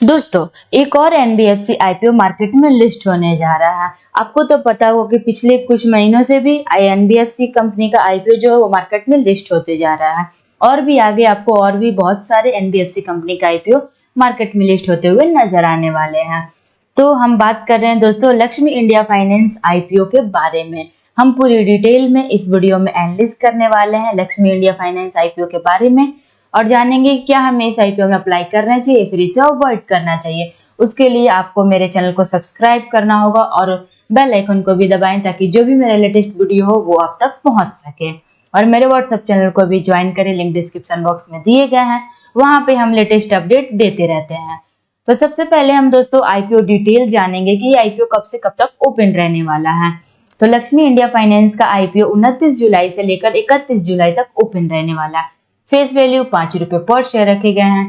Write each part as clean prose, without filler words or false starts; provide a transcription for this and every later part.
दोस्तों, एक और एनबीएफसी आईपीओ मार्केट में लिस्ट होने जा रहा है। आपको तो पता होगा कि पिछले कुछ महीनों से भी एनबीएफसी कंपनी का आईपीओ जो है वो मार्केट में लिस्ट होते जा रहा है और भी आगे आपको और भी बहुत सारे एनबीएफसी कंपनी का आईपीओ मार्केट में लिस्ट होते हुए नजर आने वाले हैं। तो हम बात कर रहे हैं दोस्तों लक्ष्मी इंडिया फाइनेंस आईपीओ के बारे में। हम पूरी डिटेल में इस वीडियो में एनालिस करने वाले हैं लक्ष्मी इंडिया फाइनेंस आईपीओ के बारे में और जानेंगे क्या हमें इस आईपीओ में अप्लाई करना चाहिए फिर इसे अवॉइड करना चाहिए। उसके लिए आपको मेरे चैनल को सब्सक्राइब करना होगा और बेल आइकन को भी दबाएं ताकि जो भी मेरा लेटेस्ट वीडियो हो वो आप तक पहुंच सके। और मेरे व्हाट्सएप चैनल को भी ज्वाइन करें, लिंक डिस्क्रिप्शन बॉक्स में दिए गए हैं, वहां पे हम लेटेस्ट अपडेट देते रहते हैं। तो सबसे पहले हम दोस्तों आईपीओ डिटेल जानेंगे कि आईपीओ कब से कब तक ओपन रहने वाला है। तो लक्ष्मी इंडिया फाइनेंस का आईपीओ 29 जुलाई से लेकर 31 जुलाई तक ओपन रहने वाला है। फेस वैल्यू 5 रुपए पर शेयर रखे गए हैं।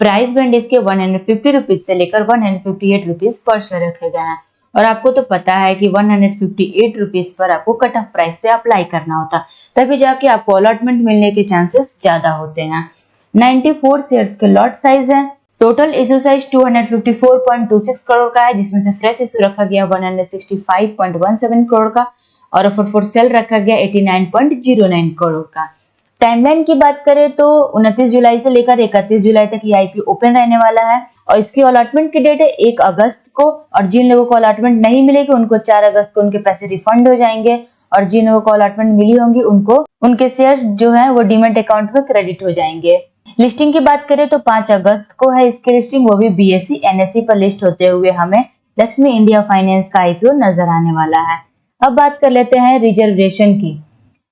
प्राइस बैंड इसके 150 रुपीज से लेकर 158 रुपीज पर शेयर रखे गए हैं। और आपको तो पता है कि 158 रुपीज पर आपको कट ऑफ प्राइस पे अप्लाई करना होता है, तभी जाके आपको अलॉटमेंट मिलने के चांसेस ज्यादा होते हैं। 94 शेयर्स के लॉट साइज है। टोटल इश्यू साइज 254.26 करोड़ का है, जिसमें से फ्रेश इश्यू रखा गया 165.17 करोड़ का और ऑफर फॉर सेल रखा गया 89.09 करोड़ का। टाइमलाइन की बात करें तो 29 जुलाई से लेकर 31 जुलाई तक ये आईपीओ ओपन रहने वाला है और इसकी अलॉटमेंट की डेट है 1 अगस्त को। और जिन लोगों को अलॉटमेंट नहीं मिलेगी उनको 4 अगस्त को उनके पैसे रिफंड हो जाएंगे और जिन लोगों को अलॉटमेंट मिली होंगी उनको उनके शेयर्स जो है वो डीमैट अकाउंट में क्रेडिट हो जाएंगे। लिस्टिंग की बात करें तो 5 अगस्त को है इसकी लिस्टिंग, वो भी बीएसई एनएसई पर लिस्ट होते हुए हमें लक्ष्मी इंडिया फाइनेंस का आईपीओ नजर आने वाला है। अब बात कर लेते हैं रिजर्वेशन की।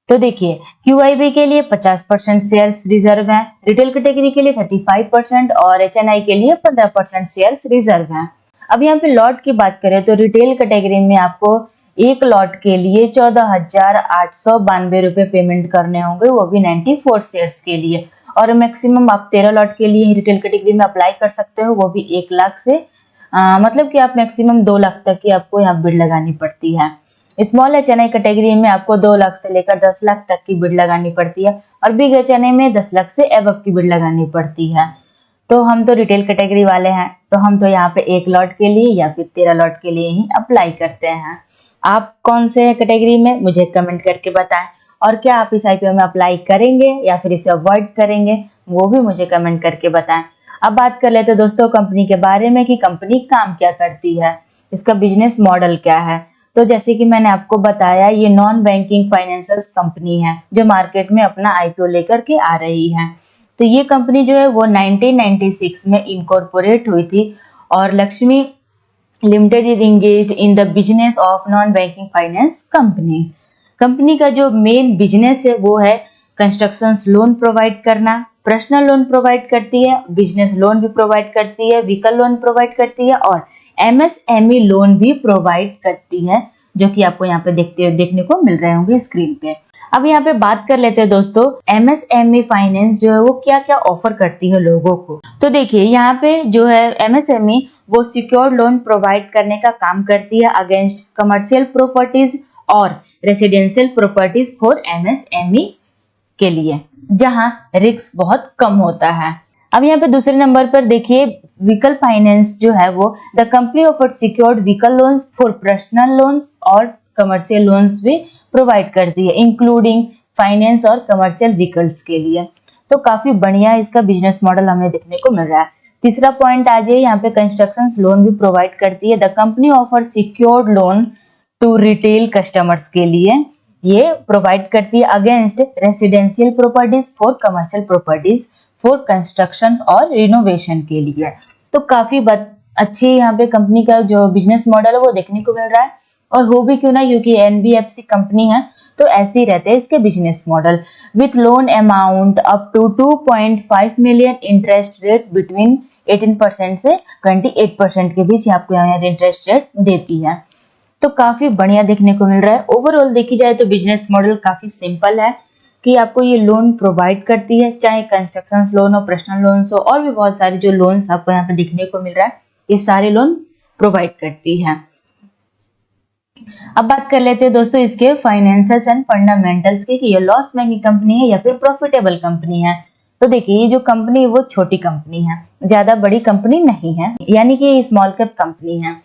तो देखिए क्यूआईबी के लिए 50% शेयर्स रिजर्व हैं, रिटेल कैटेगरी के लिए 35% और एचएनआई के लिए 15% शेयर्स रिजर्व हैं। अब यहाँ पे लॉट की बात करें तो रिटेल कैटेगरी में आपको एक लॉट के लिए 14,892 रुपए पेमेंट करने होंगे, वो भी 94 शेयर्स के लिए। और मैक्सिमम आप 13 लॉट के लिए रिटेल कैटेगरी में अप्लाई कर सकते हो, वो भी 1 लाख से मतलब कि आप मैक्सिमम 2 लाख तक की आपको यहाँ बिड लगानी पड़ती है। स्मॉल एचएनआई कैटेगरी में आपको 2 लाख से लेकर 10 लाख तक की बिड लगानी पड़ती है और बिग एचएनआई में 10 लाख से अबव की बिड लगानी पड़ती है। तो हम तो रिटेल कैटेगरी वाले हैं तो हम तो यहाँ पे 1 लॉट के लिए या फिर 13 लॉट के लिए ही अप्लाई करते हैं। आप कौन से कैटेगरी में मुझे कमेंट करके बताएं और क्या आप इस आईपीओ में अप्लाई करेंगे या फिर इसे अवॉइड करेंगे वो भी मुझे कमेंट करके बताएं। अब बात कर लेते हैं दोस्तों कंपनी के बारे में कि कंपनी काम क्या करती है, इसका बिजनेस मॉडल क्या है। तो जैसे कि मैंने आपको बताया ये नॉन बैंकिंग फाइनेंशियल कंपनी है जो मार्केट में अपना आईपीओ लेकर के आ रही है। तो ये कंपनी जो है वो 1996 में इनकॉर्पोरेट हुई थी और Lakshmi limited is engaged in the business of non banking finance company. Company का जो मेन बिजनेस है वो है कंस्ट्रक्शन लोन प्रोवाइड करना, पर्सनल लोन प्रोवाइड करती है, बिजनेस लोन भी प्रोवाइड करती है, व्हीकल लोन प्रोवाइड करती है और एमएसएमई लोन भी प्रोवाइड करती है, जो कि आपको यहाँ पे देखने को मिल रहे होंगे स्क्रीन पे। अब यहाँ पे बात कर लेते हैं दोस्तों एमएसएमई फाइनेंस जो है वो क्या क्या ऑफर करती है लोगों को। तो देखिए यहाँ पे जो है एमएसएमई वो सिक्योर्ड लोन प्रोवाइड करने का काम करती है अगेंस्ट कमर्शियल प्रॉपर्टीज और रेसिडेंशियल प्रॉपर्टीज फॉर एमएसएमई के लिए, जहां रिस्क बहुत कम होता है। अब यहाँ पे दूसरे नंबर पर देखिए व्हीकल फाइनेंस जो है वो the company offer secured vehicle loans for personal loans और कमर्शियल लोन्स भी प्रोवाइड करती है इंक्लूडिंग फाइनेंस और कमर्शियल व्हीकल्स के लिए। तो काफी बढ़िया इसका बिजनेस मॉडल हमें देखने को मिल रहा है। तीसरा पॉइंट आ जाए यहाँ पे कंस्ट्रक्शन लोन भी प्रोवाइड करती है। The company offer secured loan to retail customers के लिए ये प्रोवाइड करती है against residential properties for commercial properties for construction और रिनोवेशन के लिए। तो काफी अच्छी यहाँ पे कंपनी का जो बिजनेस मॉडल है वो देखने को मिल रहा है और हो भी क्यों ना क्योंकि एनबीएफसी कंपनी है तो ऐसे ही रहते हैं इसके business model. With loan amount up to 2.5 million, interest rate between 18% से 28% के बीच आपको यहाँ इंटरेस्ट रेट देती है। तो काफी बढ़िया देखने को मिल रहा है। ओवरऑल देखी जाए तो बिजनेस मॉडल काफी सिंपल है कि आपको ये लोन प्रोवाइड करती है, चाहे कंस्ट्रक्शन लोन हो, पर्सनल लोन हो और भी बहुत सारे जो लोन्स आपको यहाँ पे देखने को मिल रहा है ये सारे लोन प्रोवाइड करती है। अब बात कर लेते हैं दोस्तों इसके फाइनेंशियल एंड फंडामेंटल्स के कि ये लॉस मेकिंग कंपनी है या फिर प्रॉफिटेबल कंपनी है। तो देखिए ये जो कंपनी है वो छोटी कंपनी है, ज्यादा बड़ी कंपनी नहीं है, यानी कि स्मॉल कैप कंपनी है।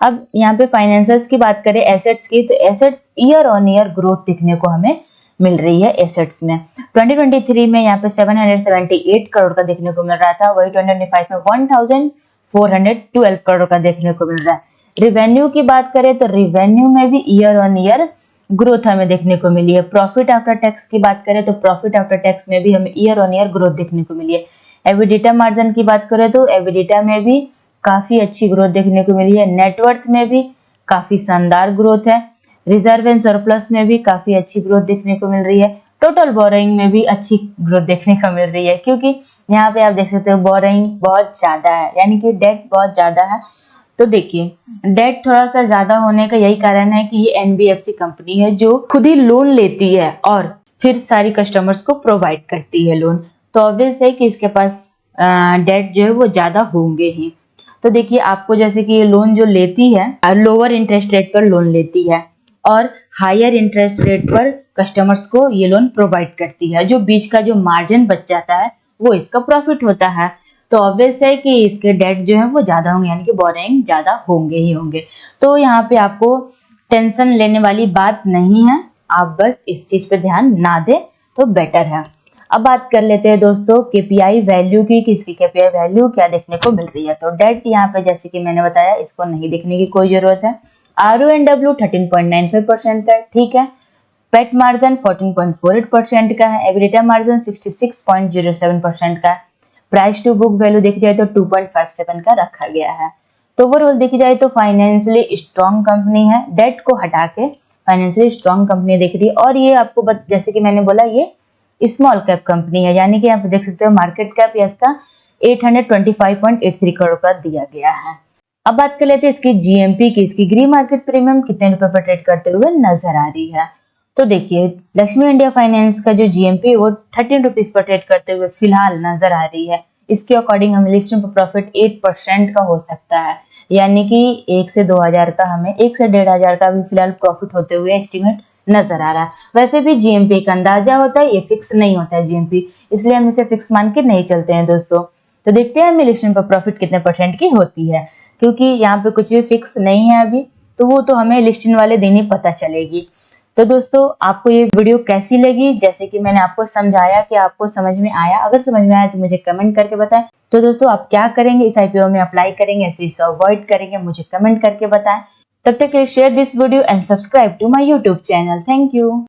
अब यहाँ पे फाइनेंशियल्स की बात करें एसेट्स की, तो assets year on year growth दिखने को हमें मिल रही है एसेट्स में। 2023 में यहाँ पे 778 करोड़ का देखने को मिल रहा था, वही 2025 में 1412 करोड़ का देखने को मिल रहा है। रिवेन्यू की बात करें तो रिवेन्यू में भी ईयर ऑन ईयर ग्रोथ हमें देखने को मिली है। प्रॉफिट आफ्टर टैक्स की बात करें तो प्रॉफिट आफ्टर टैक्स में भी हमें ईयर ऑन ईयर ग्रोथ देखने को मिली है। एबिडिटा मार्जिन की बात करें तो एबिडिटा में भी काफी अच्छी ग्रोथ देखने को मिली है। नेटवर्थ में भी काफी शानदार ग्रोथ है। रिजर्व एंड सरप्लस में भी काफी अच्छी ग्रोथ देखने को मिल रही है। टोटल बोरोइंग में भी अच्छी ग्रोथ देखने को मिल रही है, क्योंकि यहाँ पे आप देख सकते हो बोरोइंग बहुत ज्यादा है, यानी कि डेट बहुत ज्यादा है। तो देखिए डेट थोड़ा सा ज्यादा होने का यही कारण है कि ये एनबीएफसी कंपनी है जो खुद ही लोन लेती है और फिर सारी कस्टमर्स को प्रोवाइड करती है लोन, तो ऑब्वियस है कि इसके पास डेट जो है वो ज्यादा होंगे ही। तो देखिए आपको जैसे कि ये लोन जो लेती है लोअर इंटरेस्ट रेट पर लोन लेती है और हायर इंटरेस्ट रेट पर कस्टमर्स को ये लोन प्रोवाइड करती है। जो बीच का जो मार्जिन बच जाता है वो इसका प्रॉफिट होता है, तो ऑब्वियस है कि इसके डेट जो है वो ज्यादा होंगे, यानी कि बोरिंग ज्यादा होंगे ही होंगे। तो यहाँ पे आपको टेंशन लेने वाली बात नहीं है, आप बस इस चीज पे ध्यान ना दें तो बेटर है। अब बात कर लेते हैं दोस्तों केपीआई वैल्यू की, कि इसकी केपीआई वैल्यू क्या देखने को मिल रही है। तो डेट यहाँ पे जैसे कि मैंने बताया इसको नहीं देखने की कोई जरूरत है। RONW 13.95% का है, ठीक है। पेट मार्जिन 14.48% का है। एबिडिटा मार्जिन 66.07% का है। प्राइस टू बुक वैल्यू देखी जाए तो 2.57 का रखा गया है। तो ओवरऑल देखी जाए तो फाइनेंशियली स्ट्रॉन्ग कंपनी है, डेट को हटा के फाइनेंशियली स्ट्रॉन्ग कंपनी दिख रही है। और ये आपको जैसे कि मैंने बोला ये स्मॉल कैप कंपनी है, यानी कि आप देख सकते हो मार्केट कैप इसका 825.83 करोड़ का दिया गया है। अब बात कर लेते हैं इसकी जीएमपी की, इसकी ग्री मार्केट प्रीमियम कितने रुपए पर ट्रेड करते हुए नजर आ रही है। तो देखिए लक्ष्मी इंडिया फाइनेंस का जो जीएमपी वो 13 रुपीज पर ट्रेड करते हुए फिलहाल नजर आ रही है। इसके अकॉर्डिंग हमें लिस्टिंग पर प्रॉफिट 8% का हो सकता है, यानी कि 1 से 2,000 का, हमें 1 से 1,500 का भी फिलहाल प्रॉफिट होते हुए एस्टिमेट नजर आ रहा है। वैसे भी जीएमपी का अंदाजा होता है, ये फिक्स नहीं होता है जीएमपी, इसलिए हम इसे फिक्स मान के नहीं चलते हैं दोस्तों। तो देखते हैं हमें लिस्टिंग पर प्रॉफिट कितने % की होती है, क्योंकि यहाँ पे कुछ भी फिक्स नहीं है अभी, तो वो तो हमें लिस्टिंग वाले दिन ही पता चलेगी। तो दोस्तों आपको ये वीडियो कैसी लगी, जैसे कि मैंने आपको समझाया, कि आपको समझ में आया? अगर समझ में आया तो मुझे कमेंट करके बताएं। तो दोस्तों आप क्या करेंगे, इस आईपीओ में अप्लाई करेंगे या फिर इसे अवॉइड करेंगे, मुझे कमेंट करके बताएं। तब तक के लिए share this video and subscribe to my YouTube channel. Thank you.